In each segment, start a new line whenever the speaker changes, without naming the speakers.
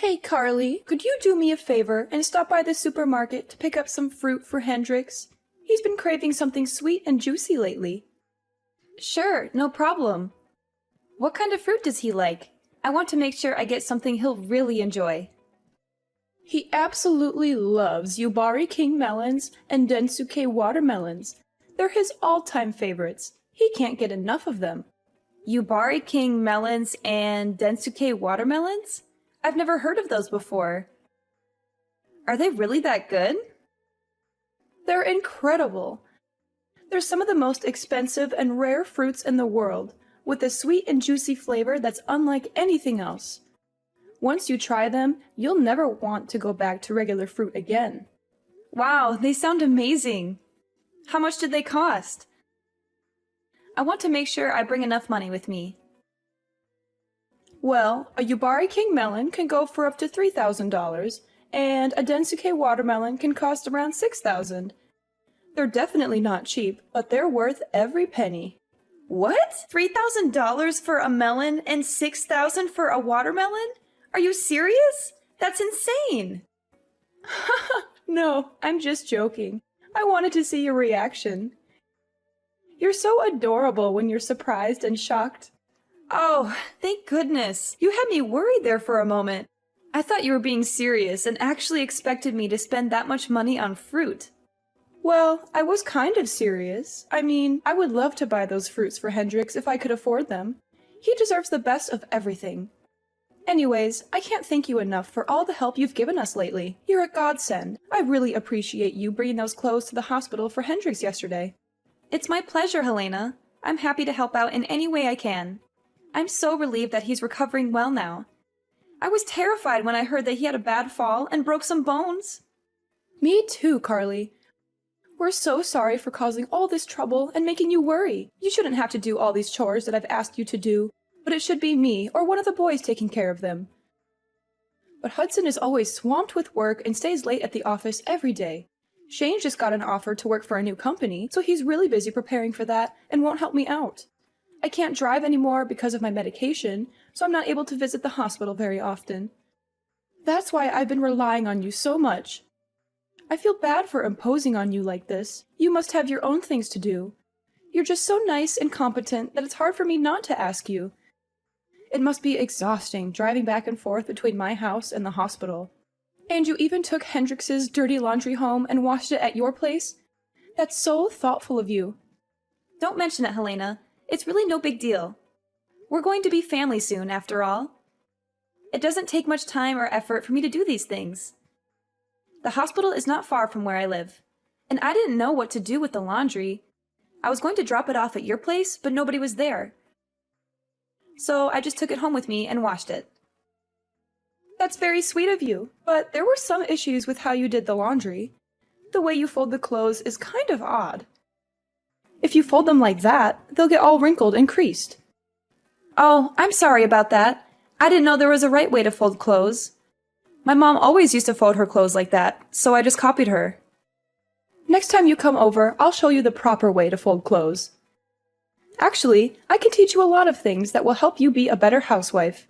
Hey, Carly, could you do me a favor and stop by the supermarket to pick up some fruit for Hendrix? He's been craving something sweet and juicy lately. Sure, no problem. What kind of fruit does he like? I want to make sure I get something he'll really enjoy. He absolutely loves Yubari King melons and Densuke watermelons. They're his all-time favorites. He can't get enough of them. Yubari King melons and Densuke watermelons? I've never heard of those before. Are they really that good? They're incredible. They're some of the most expensive and rare fruits in the world, with a sweet and juicy flavor that's unlike anything else. Once you try them, you'll never want to go back to regular fruit again. Wow, they sound amazing. How much did they cost? I want to make sure I bring enough money with me. Well, a Yubari King melon can go for up to $3,000, and a Densuke watermelon can cost around $6,000. They're definitely not cheap, but they're worth every penny. What? $3,000 for a melon and $6,000 for a watermelon? Are you serious? That's insane! No, I'm just joking. I wanted to see your reaction. You're so adorable when you're surprised and shocked. Oh, thank goodness. You had me worried there for a moment. I thought you were being serious and actually expected me to spend that much money on fruit. Well, I was kind of serious. I mean, I would love to buy those fruits for Hendrix if I could afford them. He deserves the best of everything. Anyways, I can't thank you enough for all the help you've given us lately. You're a godsend. I really appreciate you bringing those clothes to the hospital for Hendrix yesterday. It's my pleasure, Helena. I'm happy to help out in any way I can. I'm so relieved that he's recovering well now. I was terrified when I heard that he had a bad fall and broke some bones. Me too, Carly. We're so sorry for causing all this trouble and making you worry. You shouldn't have to do all these chores that I've asked you to do, but it should be me or one of the boys taking care of them. But Hudson is always swamped with work and stays late at the office every day. Shane just got an offer to work for a new company, so he's really busy preparing for that and won't help me out. I can't drive anymore because of my medication, so I'm not able to visit the hospital very often. That's why I've been relying on you so much. I feel bad for imposing on you like this. You must have your own things to do. You're just so nice and competent that it's hard for me not to ask you. It must be exhausting driving back and forth between my house and the hospital. And you even took Hendrix's dirty laundry home and washed it at your place? That's so thoughtful of you. Don't mention it, Helena. It's really no big deal. We're going to be family soon, after all. It doesn't take much time or effort for me to do these things. The hospital is not far from where I live, and I didn't know what to do with the laundry. I was going to drop it off at your place, but nobody was there. So I just took it home with me and washed it. That's very sweet of you, but there were some issues with how you did the laundry. The way you fold the clothes is kind of odd. If you fold them like that, they'll get all wrinkled and creased. Oh, I'm sorry about that. I didn't know there was a right way to fold clothes. My mom always used to fold her clothes like that, so I just copied her. Next time you come over, I'll show you the proper way to fold clothes. Actually, I can teach you a lot of things that will help you be a better housewife.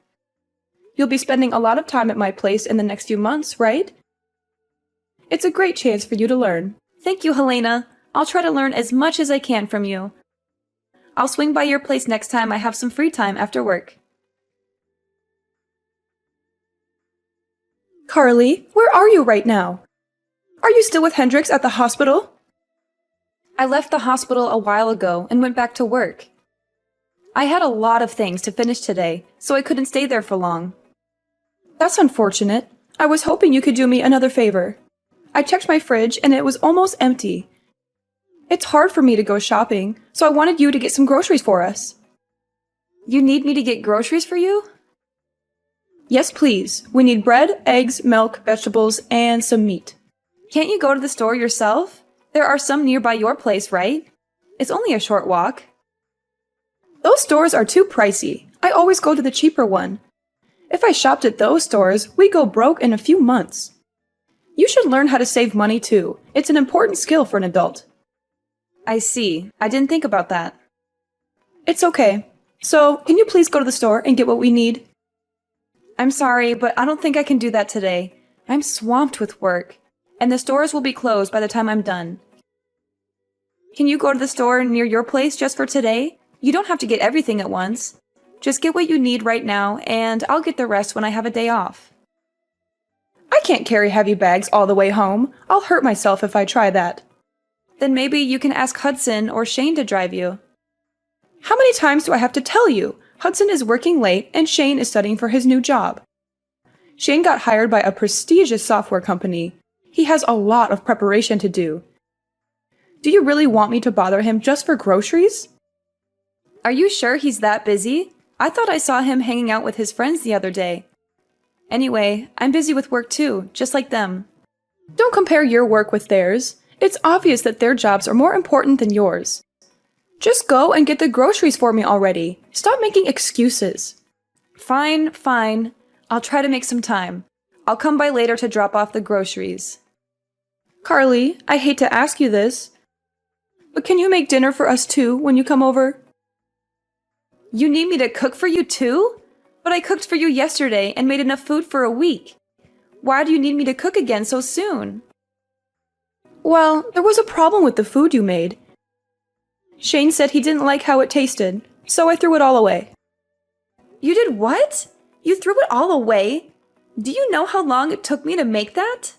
You'll be spending a lot of time at my place in the next few months, right? It's a great chance for you to learn. Thank you, Helena. I'll try to learn as much as I can from you. I'll swing by your place next time I have some free time after work. Carly, where are you right now? Are you still with Hendrix at the hospital? I left the hospital a while ago and went back to work. I had a lot of things to finish today, so I couldn't stay there for long. That's unfortunate. I was hoping you could do me another favor. I checked my fridge and it was almost empty. It's hard for me to go shopping, so I wanted you to get some groceries for us. You need me to get groceries for you? Yes, please. We need bread, eggs, milk, vegetables, and some meat. Can't you go to the store yourself? There are some nearby your place, right? It's only a short walk. Those stores are too pricey. I always go to the cheaper one. If I shopped at those stores, we'd go broke in a few months. You should learn how to save money too. It's an important skill for an adult. I see. I didn't think about that. It's okay. So, can you please go to the store and get what we need? I'm sorry, but I don't think I can do that today. I'm swamped with work, and the stores will be closed by the time I'm done. Can you go to the store near your place just for today? You don't have to get everything at once. Just get what you need right now, and I'll get the rest when I have a day off. I can't carry heavy bags all the way home. I'll hurt myself if I try that. Then maybe you can ask Hudson or Shane to drive you. How many times do I have to tell you? Hudson is working late and Shane is studying for his new job. Shane got hired by a prestigious software company. He has a lot of preparation to do. Do you really want me to bother him just for groceries? Are you sure he's that busy? I thought I saw him hanging out with his friends the other day. Anyway, I'm busy with work too, just like them. Don't compare your work with theirs. It's obvious that their jobs are more important than yours. Just go and get the groceries for me already. Stop making excuses. Fine. I'll try to make some time. I'll come by later to drop off the groceries. Carly, I hate to ask you this, but can you make dinner for us too when you come over? You need me to cook for you too? But I cooked for you yesterday and made enough food for a week. Why do you need me to cook again so soon? Well, there was a problem with the food you made. Shane said he didn't like how it tasted, so I threw it all away. You did what? You threw it all away? Do you know how long it took me to make that?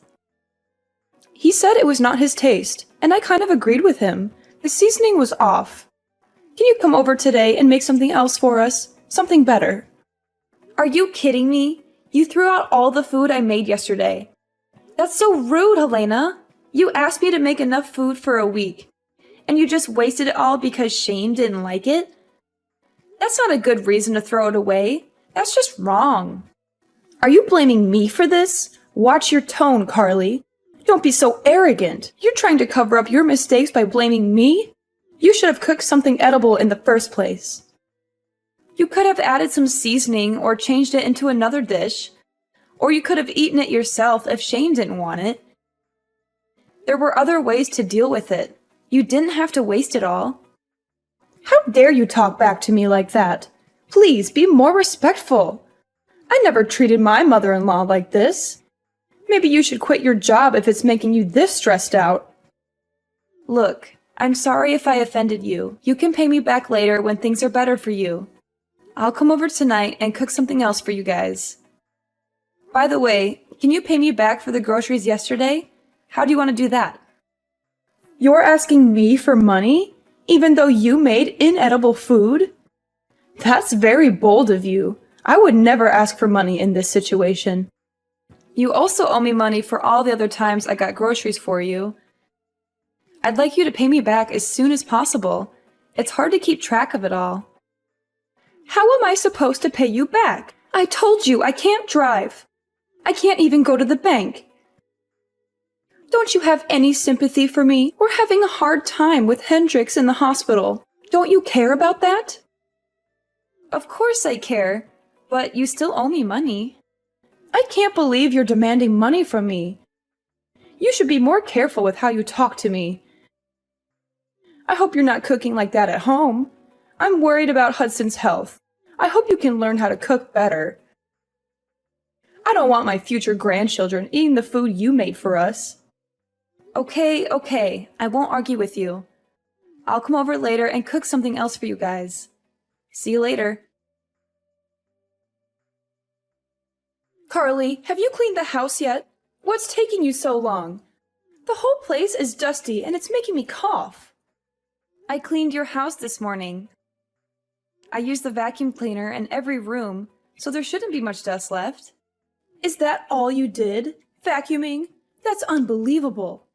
He said it was not his taste, and I kind of agreed with him. The seasoning was off. Can you come over today and make something else for us? Something better. Are you kidding me? You threw out all the food I made yesterday. That's so rude, Helena. You asked me to make enough food for a week, and you just wasted it all because Shane didn't like it? That's not a good reason to throw it away. That's just wrong. Are you blaming me for this? Watch your tone, Carly. Don't be so arrogant. You're trying to cover up your mistakes by blaming me? You should have cooked something edible in the first place. You could have added some seasoning or changed it into another dish. Or you could have eaten it yourself if Shane didn't want it. There were other ways to deal with it. You didn't have to waste it all. How dare you talk back to me like that? Please be more respectful. I never treated my mother-in-law like this. Maybe you should quit your job if it's making you this stressed out. Look, I'm sorry if I offended you. You can pay me back later when things are better for you. I'll come over tonight and cook something else for you guys. By the way, can you pay me back for the groceries yesterday? How do you want to do that? You're asking me for money, even though you made inedible food? That's very bold of you. I would never ask for money in this situation. You also owe me money for all the other times I got groceries for you. I'd like you to pay me back as soon as possible. It's hard to keep track of it all. How am I supposed to pay you back? I told you I can't drive. I can't even go to the bank. Don't you have any sympathy for me? We're having a hard time with Hendrix in the hospital. Don't you care about that? Of course I care, but you still owe me money. I can't believe you're demanding money from me. You should be more careful with how you talk to me. I hope you're not cooking like that at home. I'm worried about Hudson's health. I hope you can learn how to cook better. I don't want my future grandchildren eating the food you made for us. Okay, I won't argue with you. I'll come over later and cook something else for you guys. See you later. Carly, have you cleaned the house yet? What's taking you so long? The whole place is dusty and it's making me cough. I cleaned your house this morning. I used the vacuum cleaner in every room, so there shouldn't be much dust left. Is that all you did? Vacuuming? That's unbelievable.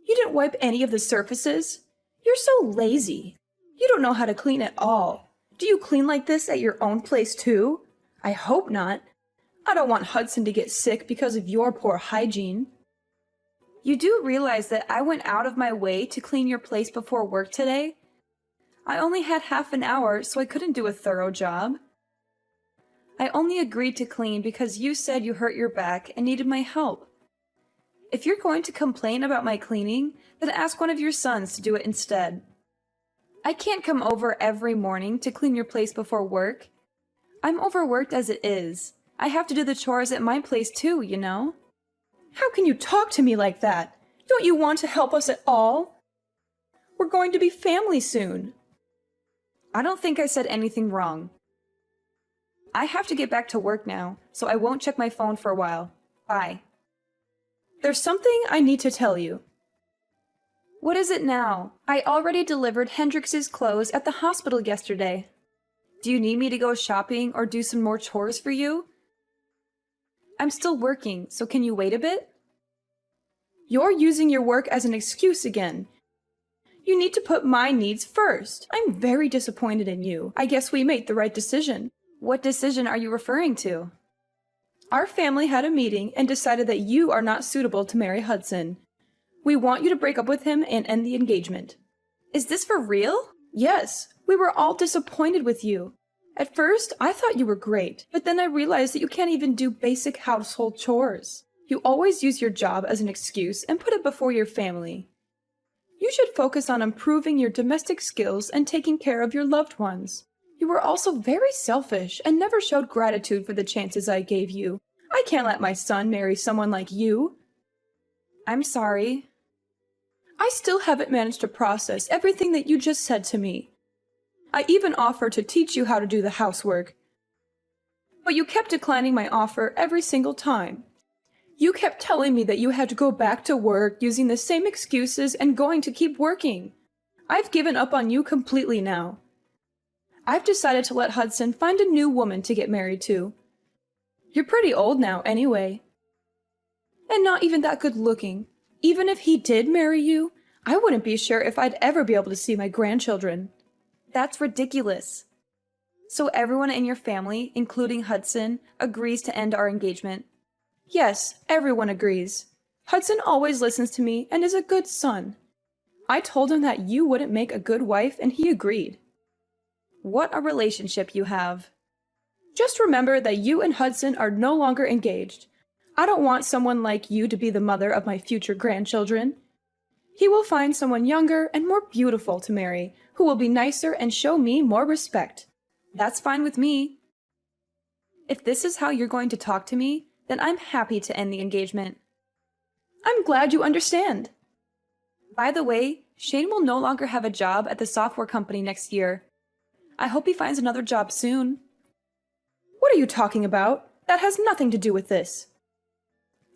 You didn't wipe any of the surfaces? You're so lazy. You don't know how to clean at all. Do you clean like this at your own place too? I hope not. I don't want Hudson to get sick because of your poor hygiene. You do realize that I went out of my way to clean your place before work today? I only had half an hour, so I couldn't do a thorough job. I only agreed to clean because you said you hurt your back and needed my help. If you're going to complain about my cleaning, then ask one of your sons to do it instead. I can't come over every morning to clean your place before work. I'm overworked as it is. I have to do the chores at my place too, you know? How can you talk to me like that? Don't you want to help us at all? We're going to be family soon. I don't think I said anything wrong. I have to get back to work now, so I won't check my phone for a while. Bye. There's something I need to tell you. What is it now? I already delivered Hendrix's clothes at the hospital yesterday. Do you need me to go shopping or do some more chores for you? I'm still working, so can you wait a bit? You're using your work as an excuse again. You need to put my needs first. I'm very disappointed in you. I guess we made the right decision. What decision are you referring to? Our family had a meeting and decided that you are not suitable to marry Hudson. We want you to break up with him and end the engagement. Is this for real? Yes, we were all disappointed with you. At first, I thought you were great, but then I realized that you can't even do basic household chores. You always use your job as an excuse and put it before your family. You should focus on improving your domestic skills and taking care of your loved ones. You were also very selfish and never showed gratitude for the chances I gave you. I can't let my son marry someone like you. I'm sorry. I still haven't managed to process everything that you just said to me. I even offered to teach you how to do the housework. But you kept declining my offer every single time. You kept telling me that you had to go back to work using the same excuses and going to keep working. I've given up on you completely now. I've decided to let Hudson find a new woman to get married to. You're pretty old now anyway. And not even that good looking. Even if he did marry you, I wouldn't be sure if I'd ever be able to see my grandchildren. That's ridiculous. So everyone in your family, including Hudson, agrees to end our engagement. Yes, everyone agrees. Hudson always listens to me and is a good son. I told him that you wouldn't make a good wife and he agreed. What a relationship you have. Just remember that you and Hudson are no longer engaged. I don't want someone like you to be the mother of my future grandchildren. He will find someone younger and more beautiful to marry, who will be nicer and show me more respect. That's fine with me. If this is how you're going to talk to me, then I'm happy to end the engagement. I'm glad you understand. By the way, Shane will no longer have a job at the software company next year. I hope he finds another job soon. What are you talking about? That has nothing to do with this.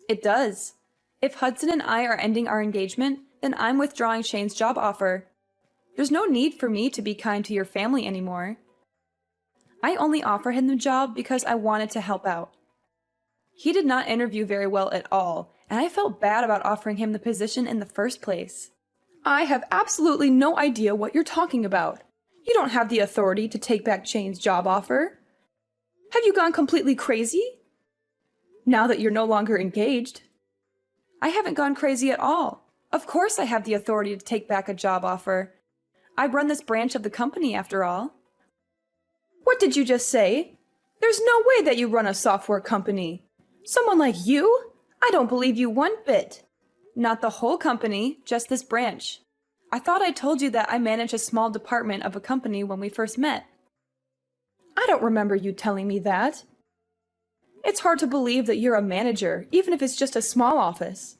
It does. If Hudson and I are ending our engagement, then I'm withdrawing Shane's job offer. There's no need for me to be kind to your family anymore. I only offered him the job because I wanted to help out. He did not interview very well at all, and I felt bad about offering him the position in the first place. I have absolutely no idea what you're talking about. You don't have the authority to take back Shane's job offer. Have you gone completely crazy? Now that you're no longer engaged. I haven't gone crazy at all. Of course I have the authority to take back a job offer. I run this branch of the company after all. What did you just say? There's no way that you run a software company. Someone like you? I don't believe you one bit. Not the whole company, just this branch. I thought I told you that I manage a small department of a company when we first met. I don't remember you telling me that. It's hard to believe that you're a manager, even if it's just a small office.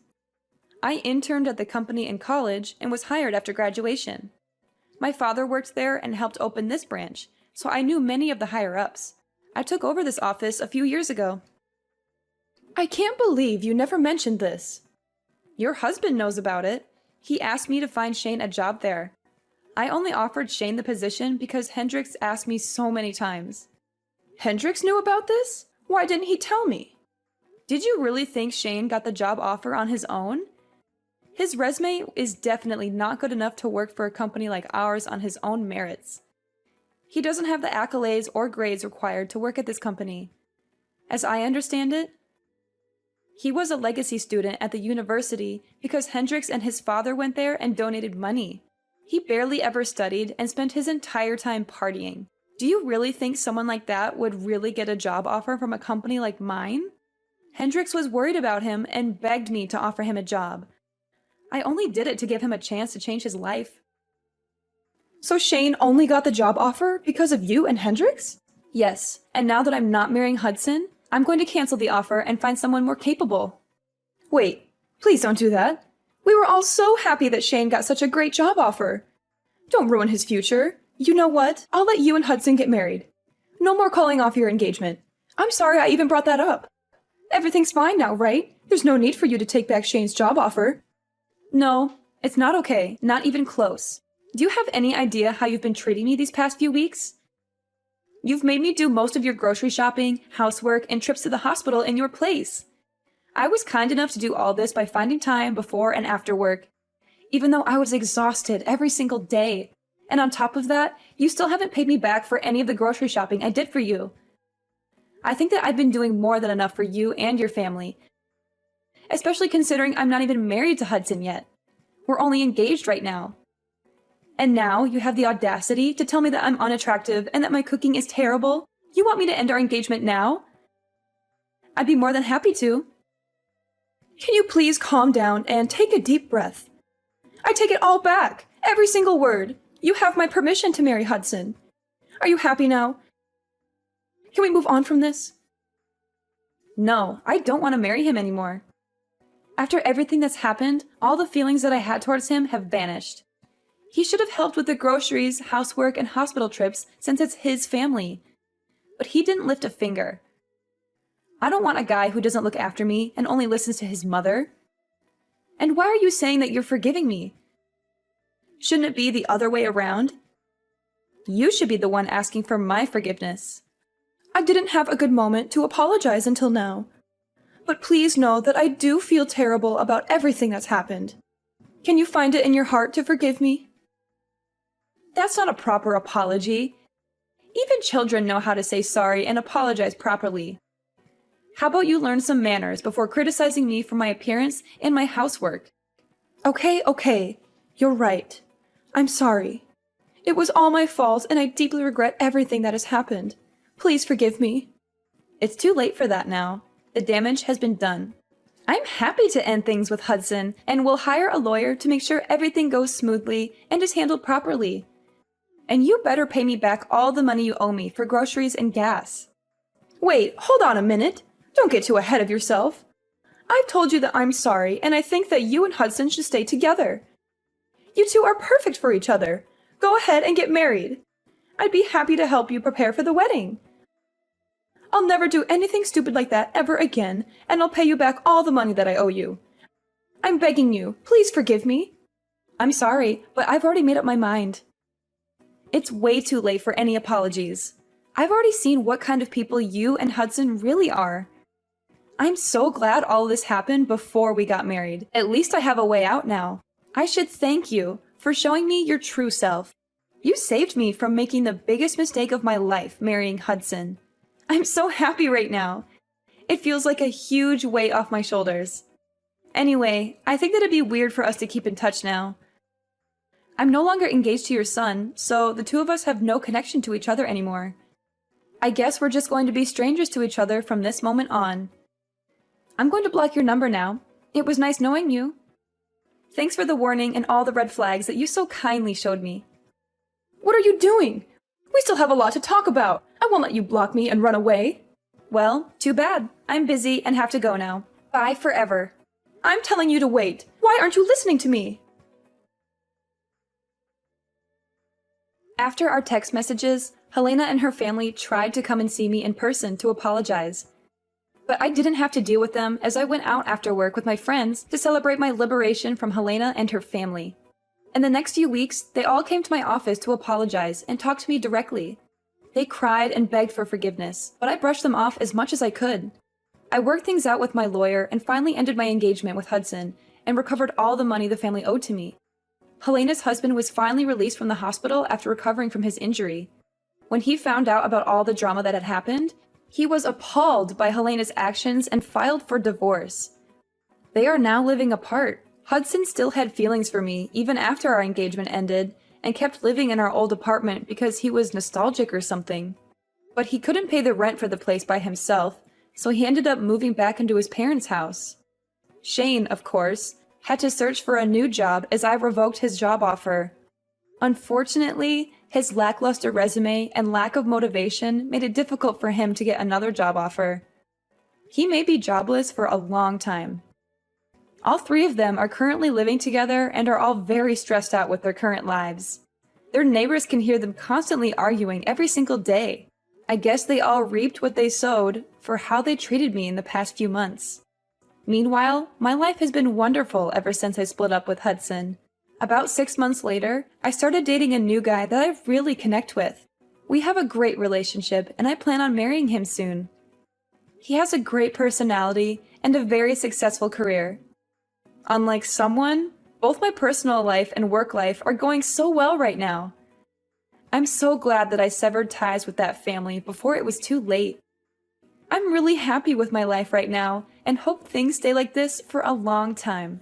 I interned at the company in college and was hired after graduation. My father worked there and helped open this branch, so I knew many of the higher-ups. I took over this office a few years ago. I can't believe you never mentioned this. Your husband knows about it. He asked me to find Shane a job there. I only offered Shane the position because Hendrix asked me so many times. Hendrix knew about this? Why didn't he tell me? Did you really think Shane got the job offer on his own? His resume is definitely not good enough to work for a company like ours on his own merits. He doesn't have the accolades or grades required to work at this company. As I understand it, he was a legacy student at the university because Hendrix and his father went there and donated money. He barely ever studied and spent his entire time partying. Do you really think someone like that would really get a job offer from a company like mine? Hendrix was worried about him and begged me to offer him a job. I only did it to give him a chance to change his life. So Shane only got the job offer because of you and Hendrix? Yes, and now that I'm not marrying Hudson, I'm going to cancel the offer and find someone more capable. Wait, please don't do that. We were all so happy that Shane got such a great job offer. Don't ruin his future. You know what? I'll let you and Hudson get married. No more calling off your engagement. I'm sorry I even brought that up. Everything's fine now, right? There's no need for you to take back Shane's job offer. No, it's not okay. Not even close. Do you have any idea how you've been treating me these past few weeks? You've made me do most of your grocery shopping, housework, and trips to the hospital in your place. I was kind enough to do all this by finding time before and after work, even though I was exhausted every single day. And on top of that, you still haven't paid me back for any of the grocery shopping I did for you. I think that I've been doing more than enough for you and your family, especially considering I'm not even married to Hudson yet. We're only engaged right now. And now you have the audacity to tell me that I'm unattractive and that my cooking is terrible? You want me to end our engagement now? I'd be more than happy to. Can you please calm down and take a deep breath? I take it all back, every single word. You have my permission to marry Hudson. Are you happy now? Can we move on from this? No, I don't want to marry him anymore. After everything that's happened, all the feelings that I had towards him have vanished. He should have helped with the groceries, housework, and hospital trips since it's his family. But he didn't lift a finger. I don't want a guy who doesn't look after me and only listens to his mother. And why are you saying that you're forgiving me? Shouldn't it be the other way around? You should be the one asking for my forgiveness. I didn't have a good moment to apologize until now. But please know that I do feel terrible about everything that's happened. Can you find it in your heart to forgive me? That's not a proper apology. Even children know how to say sorry and apologize properly. How about you learn some manners before criticizing me for my appearance and my housework? Okay. You're right. I'm sorry. It was all my fault, and I deeply regret everything that has happened. Please forgive me. It's too late for that now. The damage has been done. I'm happy to end things with Hudson, and will hire a lawyer to make sure everything goes smoothly and is handled properly. And you better pay me back all the money you owe me for groceries and gas. Wait, hold on a minute. Don't get too ahead of yourself. I've told you that I'm sorry, and I think that you and Hudson should stay together. You two are perfect for each other. Go ahead and get married. I'd be happy to help you prepare for the wedding. I'll never do anything stupid like that ever again, and I'll pay you back all the money that I owe you. I'm begging you, please forgive me. I'm sorry, but I've already made up my mind. It's way too late for any apologies. I've already seen what kind of people you and Hudson really are. I'm so glad all this happened before we got married. At least I have a way out now. I should thank you for showing me your true self. You saved me from making the biggest mistake of my life, marrying Hudson. I'm so happy right now. It feels like a huge weight off my shoulders. Anyway, I think that it'd be weird for us to keep in touch now. I'm no longer engaged to your son, so the two of us have no connection to each other anymore. I guess we're just going to be strangers to each other from this moment on. I'm going to block your number now. It was nice knowing you. Thanks for the warning and all the red flags that you so kindly showed me. What are you doing? We still have a lot to talk about. I won't let you block me and run away. Well, too bad. I'm busy and have to go now. Bye forever. I'm telling you to wait. Why aren't you listening to me? After our text messages, Helena and her family tried to come and see me in person to apologize. But I didn't have to deal with them as I went out after work with my friends to celebrate my liberation from Helena and her family. In the next few weeks, they all came to my office to apologize and talk to me directly. They cried and begged for forgiveness, but I brushed them off as much as I could. I worked things out with my lawyer and finally ended my engagement with Hudson and recovered all the money the family owed to me. Helena's husband was finally released from the hospital after recovering from his injury. When he found out about all the drama that had happened, he was appalled by Helena's actions and filed for divorce. They are now living apart. Hudson still had feelings for me even after our engagement ended and kept living in our old apartment because he was nostalgic or something. But he couldn't pay the rent for the place by himself, so he ended up moving back into his parents' house. Shane, of course, had to search for a new job as I revoked his job offer. Unfortunately, his lackluster resume and lack of motivation made it difficult for him to get another job offer. He may be jobless for a long time. All three of them are currently living together and are all very stressed out with their current lives. Their neighbors can hear them constantly arguing every single day. I guess they all reaped what they sowed for how they treated me in the past few months. Meanwhile, my life has been wonderful ever since I split up with Hudson. About 6 months later, I started dating a new guy that I really connect with. We have a great relationship, and I plan on marrying him soon. He has a great personality and a very successful career. Unlike someone, both my personal life and work life are going so well right now. I'm so glad that I severed ties with that family before it was too late. I'm really happy with my life right now and hope things stay like this for a long time.